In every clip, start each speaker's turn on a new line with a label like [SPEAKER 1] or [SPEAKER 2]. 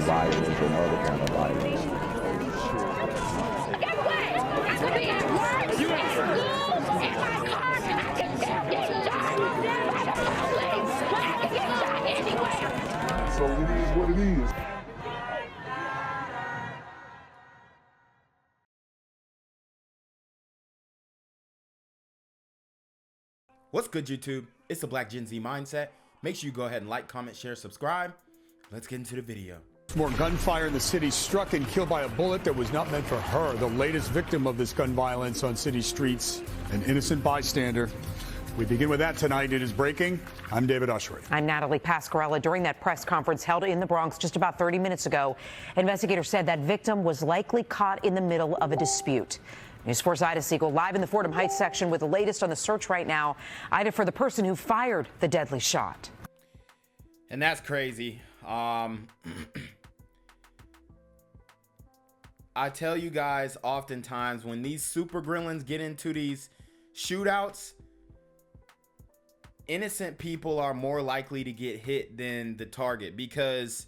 [SPEAKER 1] violence or no other kind of violence.
[SPEAKER 2] Get away! I could be at work, at school, in my car, I can still get shot by the police, but I can get shot anywhere.
[SPEAKER 3] So it is what it is.
[SPEAKER 4] What's good, YouTube? It's the Black Gen Z Mindset. Make sure you go ahead and like, comment, share, subscribe. Let's get into the video.
[SPEAKER 5] More gunfire in the city, struck and killed by a bullet that was not meant for her. The latest victim of this gun violence on city streets, an innocent bystander. We begin with that tonight. It is breaking. I'm David Ushery.
[SPEAKER 6] I'm Natalie Pasquarella. During that press conference held in the Bronx just about 30 minutes ago, investigators said that victim was likely caught in the middle of a dispute. News 4's Ida Siegel live in the Fordham Heights section with the latest on the search right now. Ida, for the person who fired the deadly shot.
[SPEAKER 4] And that's crazy. I tell you guys oftentimes when these super gremlins get into these shootouts, innocent people are more likely to get hit than the target because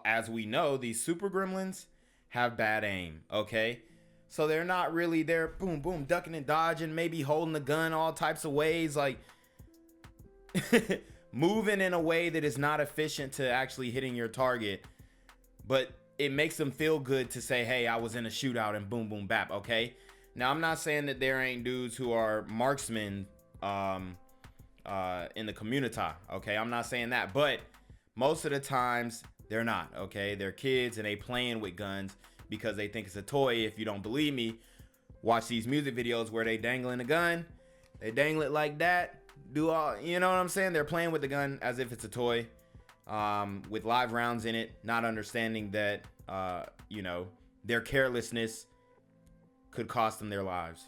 [SPEAKER 4] as we know, these super gremlins have bad aim, okay? So they're not really there, boom, boom, ducking and dodging, maybe holding the gun all types of ways, like moving in a way that is not efficient to actually hitting your target. But it makes them feel good to say, hey, I was in a shootout and boom, boom, bap, okay? Now, I'm not saying that there ain't dudes who are marksmen in the community, okay? I'm not saying that, but most of the times, they're not, okay? They're kids and they playing with guns because they think it's a toy. If you don't believe me, watch these music videos where they dangling a gun. They dangle it like that. Do all, you know what I'm saying? They're playing with the gun as if it's a toy with live rounds in it, not understanding that, you know, their carelessness could cost them their lives.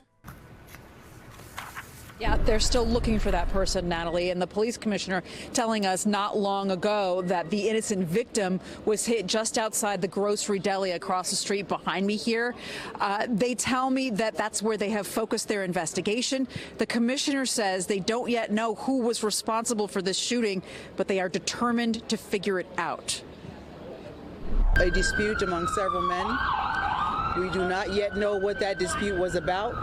[SPEAKER 7] Yeah, they're still looking for that person, Natalie, and the police commissioner telling us not long ago that the innocent victim was hit just outside the grocery deli across the street behind me here. They tell me that that's where they have focused their investigation. The commissioner says they don't yet know who was responsible for this shooting, but they are determined to figure it out.
[SPEAKER 8] A dispute among several men. We do not yet know what that dispute was about,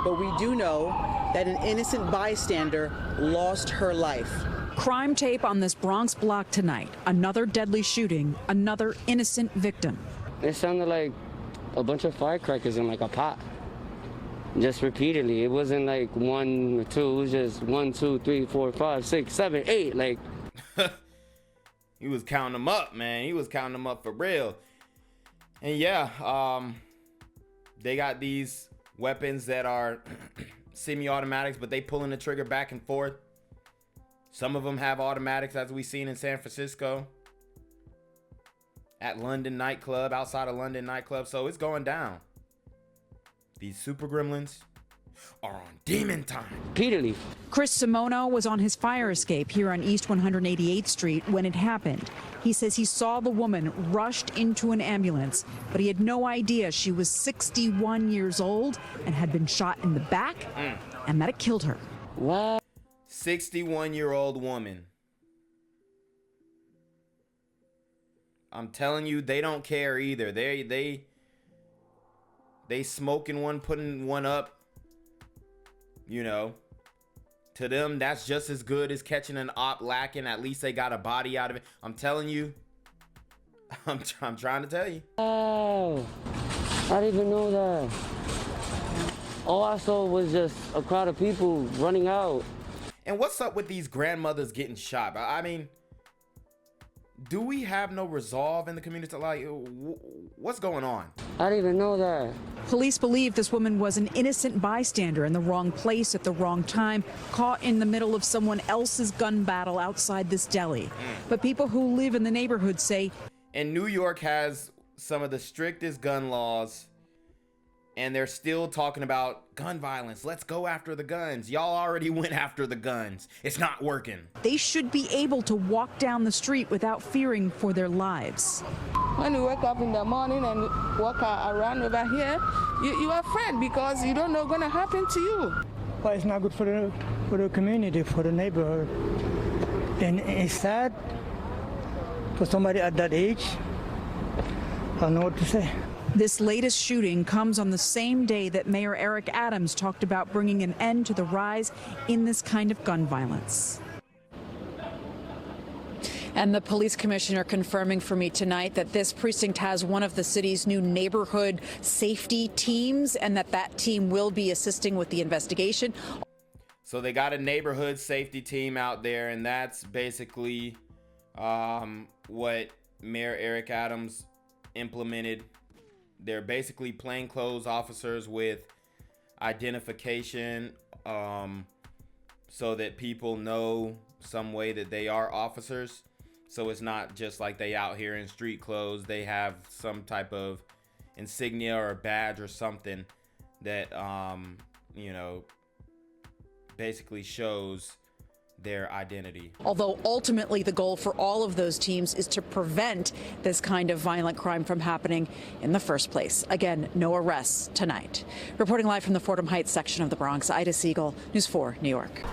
[SPEAKER 8] but we do know that an innocent bystander lost her life.
[SPEAKER 7] Crime tape on this Bronx block tonight. Another deadly shooting, another innocent victim.
[SPEAKER 9] It sounded like a bunch of firecrackers in like a pot. Just repeatedly. It wasn't like 1 or 2, it was just 1, 2, 3, 4, 5, 6, 7, 8. Like
[SPEAKER 4] he was counting them up, man. He was counting them up for real. And yeah, they got these weapons that are semi-automatics, but they pulling the trigger back and forth. Some of them have automatics, as we've seen in San Francisco at London nightclub, outside of London nightclub. So it's going down. These super gremlins are on demon time. Repeatedly.
[SPEAKER 7] Chris Simono was on his fire escape here on East 188th Street when it happened. He says he saw the woman rushed into an ambulance, but he had no idea she was 61 years old and had been shot in the back and that it killed her.
[SPEAKER 4] What? 61-year-old woman. I'm telling you, they don't care either. They smoking one, putting one up. You know, to them, that's just as good as catching an op lacking. At least they got a body out of it. I'm telling you. I'm trying to tell you.
[SPEAKER 9] Oh, I didn't even know that. All I saw was just a crowd of people running out.
[SPEAKER 4] And what's up with these grandmothers getting shot? I mean, do we have no resolve in the community? Like, what's going on?
[SPEAKER 9] I didn't even know that.
[SPEAKER 7] Police believe this woman was an innocent bystander in the wrong place at the wrong time, caught in the middle of someone else's gun battle outside this deli. But people who live in the neighborhood say,
[SPEAKER 4] and New York has some of the strictest gun laws, and they're still talking about gun violence. Let's go after the guns. Y'all already went after the guns. It's not working.
[SPEAKER 7] They should be able to walk down the street without fearing for their lives.
[SPEAKER 10] When you wake up in the morning and walk around over here, you are afraid because you don't know what's going to happen to you.
[SPEAKER 11] Well, it's not good for the community, for the neighborhood. And it's sad
[SPEAKER 3] For somebody at that age, I don't know what to say.
[SPEAKER 7] This latest shooting comes on the same day that Mayor Eric Adams talked about bringing an end to the rise in this kind of gun violence. And the police commissioner confirming for me tonight that this precinct has one of the city's new neighborhood safety teams and that team will be assisting with the investigation.
[SPEAKER 4] So they got a neighborhood safety team out there, and that's basically what Mayor Eric Adams implemented. They're basically plainclothes officers with identification so that people know some way that they are officers. So it's not just like they out here in street clothes. They have some type of insignia or badge or something that, you know, basically shows their identity.
[SPEAKER 7] Although ultimately the goal for all of those teams is to prevent this kind of violent crime from happening in the first place. Again, no arrests tonight. Reporting live from the Fordham Heights section of the Bronx, Ida Siegel, News 4, New York.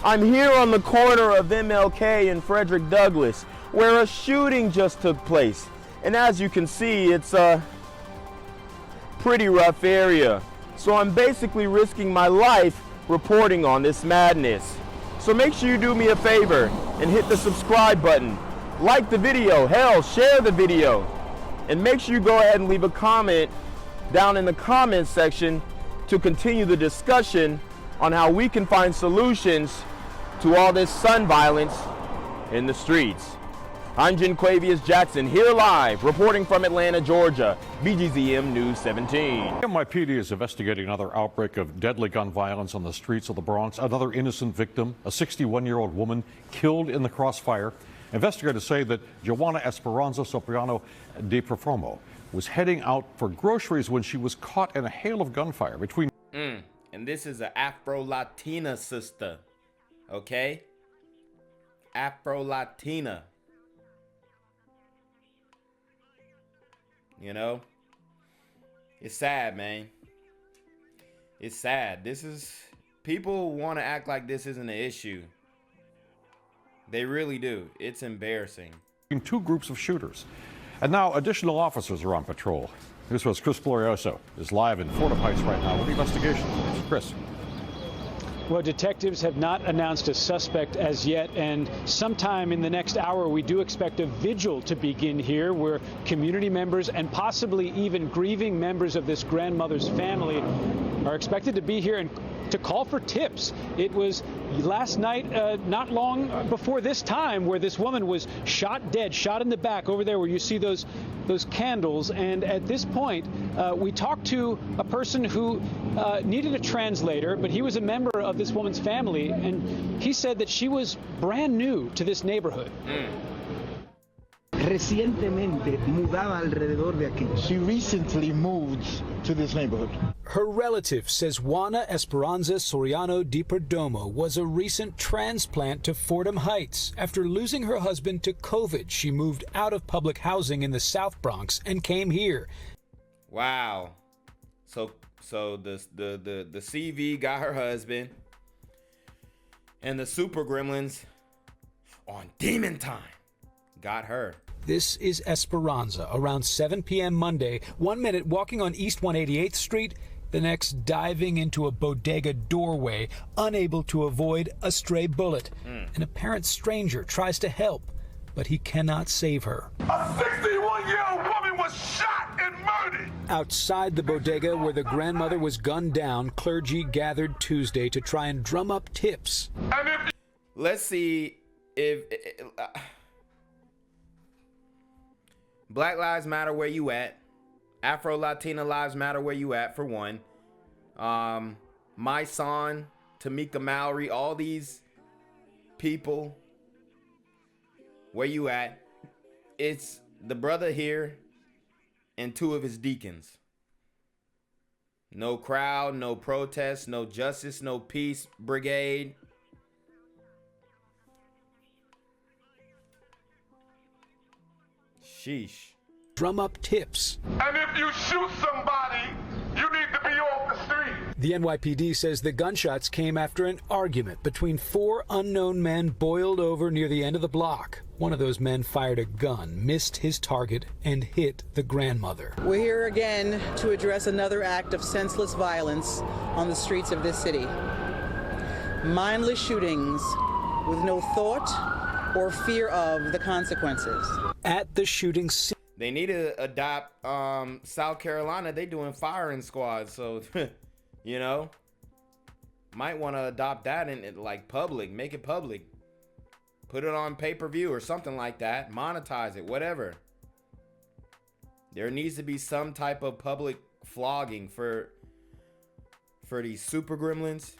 [SPEAKER 11] I'm here on the corner of MLK and Frederick Douglass, where a shooting just took place. And as you can see, it's a pretty rough area. So I'm basically risking my life reporting on this madness. So make sure you do me a favor and hit the subscribe button. Like the video, hell, share the video. And make sure you go ahead and leave a comment down in the comments section to continue the discussion on how we can find solutions to all this son violence in the streets. I'm Jenquavius Jackson, here live, reporting from Atlanta, Georgia, BGZM News 17.
[SPEAKER 12] NYPD is investigating another outbreak of deadly gun violence on the streets of the Bronx. Another innocent victim, a 61-year-old woman killed in the crossfire. Investigators say that Juana Soriano De Perdomo was heading out for groceries when she was caught in a hail of gunfire between...
[SPEAKER 4] And this is an Afro-Latina sister, okay? Afro-Latina. You know, it's sad, man. It's sad. People want to act like this isn't an issue. They really do. It's embarrassing.
[SPEAKER 12] Two groups of shooters. And now additional officers are on patrol. This was Chris Glorioso is live in Fordham Heights right now with the investigation. Chris.
[SPEAKER 13] Well, detectives have not announced a suspect as yet, and sometime in the next hour, we do expect a vigil to begin here where community members and possibly even grieving members of this grandmother's family are expected to be here and to call for tips. It was last night, not long before this time, where this woman was shot dead, shot in the back over there where you see those candles. And at this point, we talked to a person who needed a translator, but he was a member of this woman's family, and he said that she was brand new to this neighborhood.
[SPEAKER 14] Recientemente mudaba alrededor de aquí. She recently moved to this neighborhood.
[SPEAKER 15] Her relative says Juana Soriano De Perdomo was a recent transplant to Fordham Heights. After losing her husband to COVID, she moved out of public housing in the South Bronx and came here.
[SPEAKER 4] Wow. So the CV got her husband, and the super gremlins on demon time got her.
[SPEAKER 15] This is Esperanza, around 7 p.m. Monday. 1 minute walking on East 188th Street, the next diving into a bodega doorway, unable to avoid a stray bullet. An apparent stranger tries to help, but he cannot save her.
[SPEAKER 16] A 61-year-old woman was shot and murdered.
[SPEAKER 15] Outside the bodega where the grandmother was gunned down, clergy gathered Tuesday to try and drum up tips.
[SPEAKER 4] Let's see if... Black lives matter where you at. Afro-Latina lives matter where you at, for one. My son, Tamika Mallory, all these people, where you at? It's the brother here and two of his deacons. No crowd, no protest, no justice, no peace brigade. Sheesh.
[SPEAKER 15] Drum up tips.
[SPEAKER 16] And if you shoot somebody, you need to be off the street.
[SPEAKER 15] The NYPD says the gunshots came after an argument between 4 unknown men boiled over near the end of the block. One of those men fired a gun, missed his target, and hit the grandmother.
[SPEAKER 8] We're here again to address another act of senseless violence on the streets of this city. Mindless shootings with no thought or fear of the consequences.
[SPEAKER 15] At the shooting scene,
[SPEAKER 4] they need to adopt South Carolina. They doing firing squads, so you know, might want to adopt that in like public, make it public, put it on pay-per-view or something like that, monetize it, whatever. There needs to be some type of public flogging for these super gremlins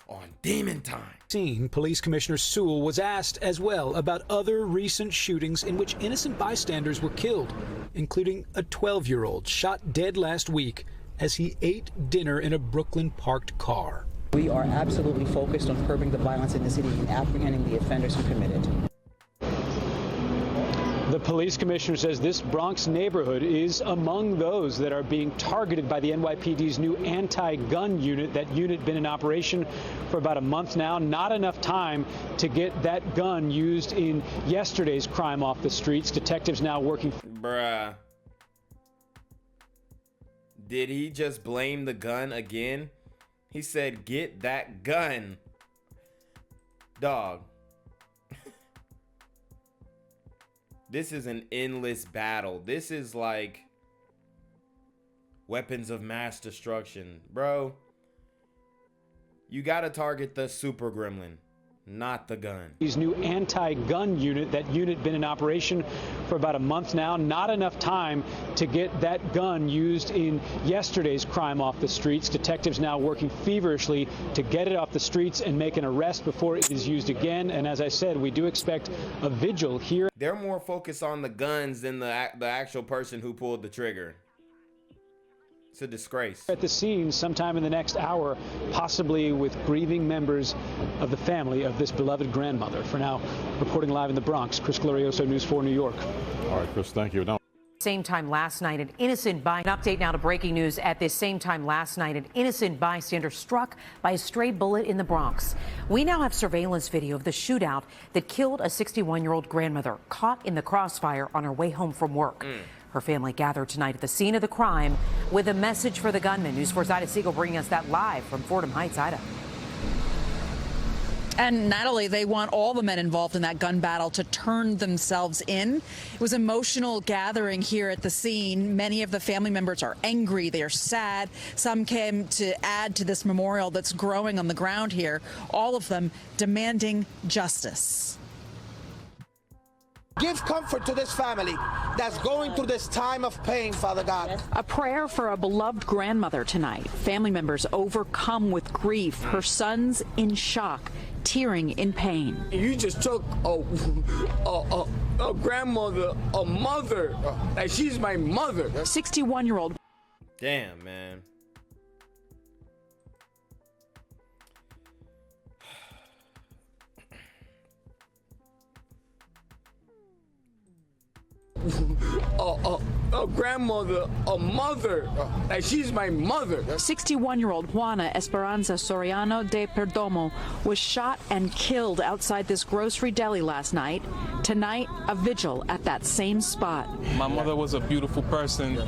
[SPEAKER 4] on Demon Time.
[SPEAKER 15] Police Commissioner Sewell was asked as well about other recent shootings in which innocent bystanders were killed, including a 12-year-old shot dead last week as he ate dinner in a Brooklyn parked car.
[SPEAKER 8] We are absolutely focused on curbing the violence in the city and apprehending the offenders who committed.
[SPEAKER 13] The police commissioner says this Bronx neighborhood is among those that are being targeted by the NYPD's new anti-gun unit. That unit been in operation for about a month now. Not enough time to get that gun used in yesterday's crime off the streets. Detectives now working.
[SPEAKER 4] Bruh. Did he just blame the gun again? He said, get that gun. Dog. This is an endless battle. This is like weapons of mass destruction. Bro, you gotta target the super gremlin, not the gun.
[SPEAKER 13] His new anti-gun unit. That unit been in operation for about a month now. Not enough time to get that gun used in yesterday's crime off the streets. Detectives now working feverishly to get it off the streets and make an arrest before it is used again. And as I said, we do expect a vigil here.
[SPEAKER 4] They're more focused on the guns than the actual person who pulled the trigger. It's a disgrace.
[SPEAKER 13] At the scene sometime in the next hour, possibly with grieving members of the family of this beloved grandmother. For now, reporting live in the Bronx, Chris Glorioso, News 4 New York.
[SPEAKER 12] All right, Chris, thank you. Now.
[SPEAKER 6] Same time last night, an innocent bystander. Update now to breaking news. At this same time last night, an innocent bystander struck by a stray bullet in the Bronx. We now have surveillance video of the shootout that killed a 61-year-old grandmother caught in the crossfire on her way home from work. Her family gathered tonight at the scene of the crime with a message for the gunman. News 4's Ida Siegel bringing us that live from Fordham Heights, Ida.
[SPEAKER 7] And Natalie, they want all the men involved in that gun battle to turn themselves in. It was an emotional gathering here at the scene. Many of the family members are angry. They are sad. Some came to add to this memorial that's growing on the ground here. All of them demanding justice.
[SPEAKER 14] Give comfort to this family that's going through this time of pain, Father God.
[SPEAKER 7] A prayer for a beloved grandmother tonight. Family members overcome with grief. Her sons in shock, tearing in pain.
[SPEAKER 17] You just took a grandmother, a mother, like she's my mother.
[SPEAKER 7] 61-year-old.
[SPEAKER 4] Damn, man.
[SPEAKER 17] A grandmother, a mother, like she's my mother.
[SPEAKER 7] 61-year-old Juana Soriano De Perdomo was shot and killed outside this grocery deli last night. Tonight, a vigil at that same spot.
[SPEAKER 18] My mother was a beautiful person.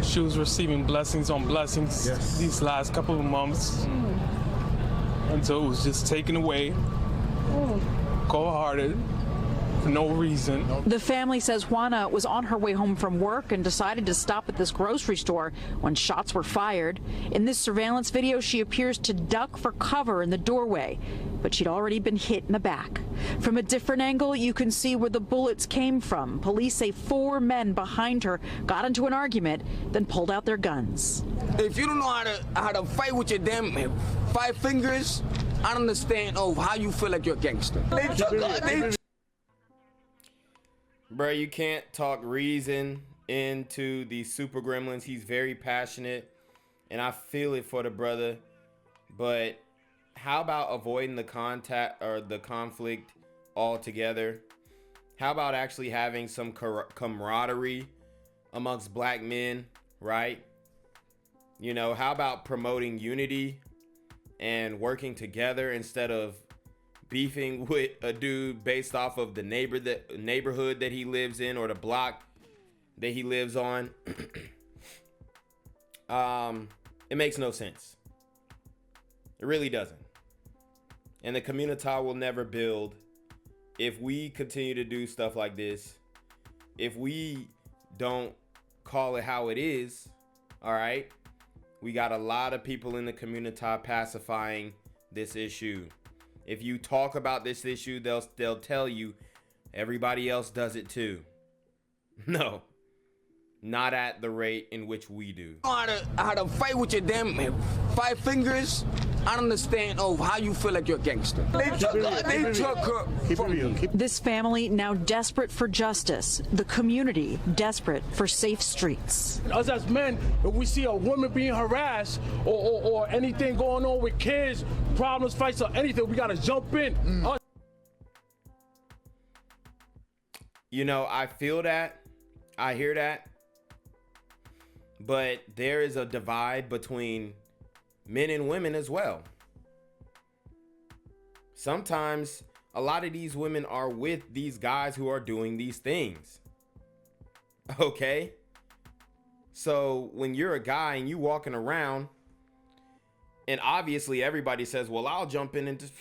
[SPEAKER 18] She was receiving blessings on blessings these last couple of months. And so it was just taken away, cold-hearted. For no reason.
[SPEAKER 7] The family says Juana was on her way home from work and decided to stop at this grocery store when shots were fired. In this surveillance video, she appears to duck for cover in the doorway, but she'd already been hit in the back. From a different angle, you can see where the bullets came from. Police say 4 men behind her got into an argument, then pulled out their guns.
[SPEAKER 17] If you don't know how to fight with your damn 5 fingers, I don't understand how you feel like you're a gangster.
[SPEAKER 4] Bro, you can't talk reason into these super gremlins. He's very passionate, and I feel it for the brother. But how about avoiding the contact or the conflict altogether? How about actually having some camaraderie amongst black men, right? You know, how about promoting unity and working together instead of beefing with a dude based off of the neighborhood that he lives in or the block that he lives on? It makes no sense. It really doesn't. And the community will never build if we continue to do stuff like this. If we don't call it how it is, all right? We got a lot of people in the community pacifying this issue. If you talk about this issue, they'll tell you everybody else does it too. No, not at the rate in which we do.
[SPEAKER 17] How to fight with your damn 5 fingers. I don't understand how you feel like you're a gangster. They took her from me.
[SPEAKER 7] This family now desperate for justice. The community desperate for safe streets.
[SPEAKER 19] Us as men, if we see a woman being harassed or anything going on with kids, problems, fights, or anything, we gotta jump in.
[SPEAKER 4] You know, I feel that. I hear that. But there is a divide between men and women as well. Sometimes a lot of these women are with these guys who are doing these things. Okay? So when you're a guy and you walking around, and obviously everybody says, well, I'll jump in and just...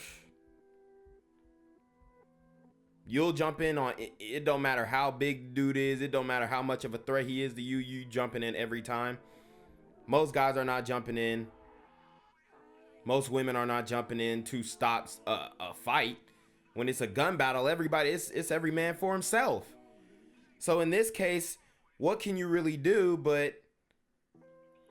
[SPEAKER 4] You'll jump in on it. It don't matter how big dude is. It don't matter how much of a threat he is to you. You jumping in every time. Most guys are not jumping in. Most women are not jumping in to stop a fight. When it's a gun battle, everybody, it's every man for himself. So in this case, what can you really do? But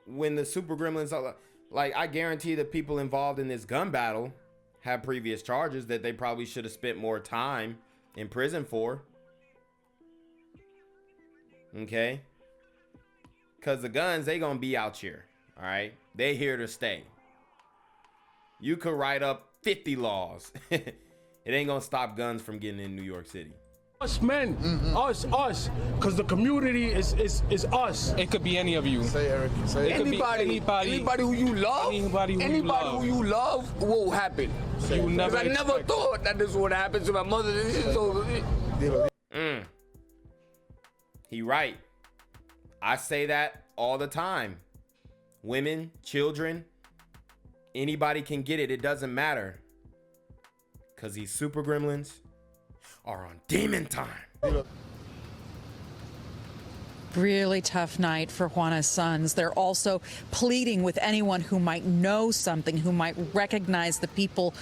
[SPEAKER 4] when the super gremlins are like, I guarantee the people involved in this gun battle have previous charges that they probably should have spent more time in prison for. Okay? Because the guns, they gonna be out here. All right? They here to stay. You could write up 50 laws. It ain't gonna stop guns from getting in New York City.
[SPEAKER 19] Us men, us, because the community is us.
[SPEAKER 18] It could be any of you.
[SPEAKER 14] Say Eric. Say
[SPEAKER 17] Anybody who you love, anybody who you love will happen.
[SPEAKER 18] I
[SPEAKER 17] never thought that this would happen to my mother.
[SPEAKER 4] He right. I say that all the time. Women, children, anybody can get it. It doesn't matter. Because these super gremlins are on demon time.
[SPEAKER 7] Really tough night for Juana's sons. They're also pleading with anyone who might know something, who might recognize the people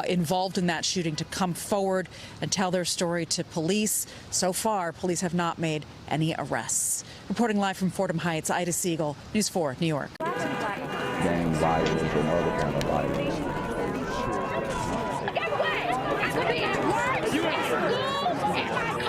[SPEAKER 7] involved in that shooting, to come forward and tell their story to police. So far, police have not made any arrests. Reporting live from Fordham Heights, Ida Siegel, News 4, New York.
[SPEAKER 1] Gang violence and other kind of violence.
[SPEAKER 2] Get away! I could be at work, at school, in my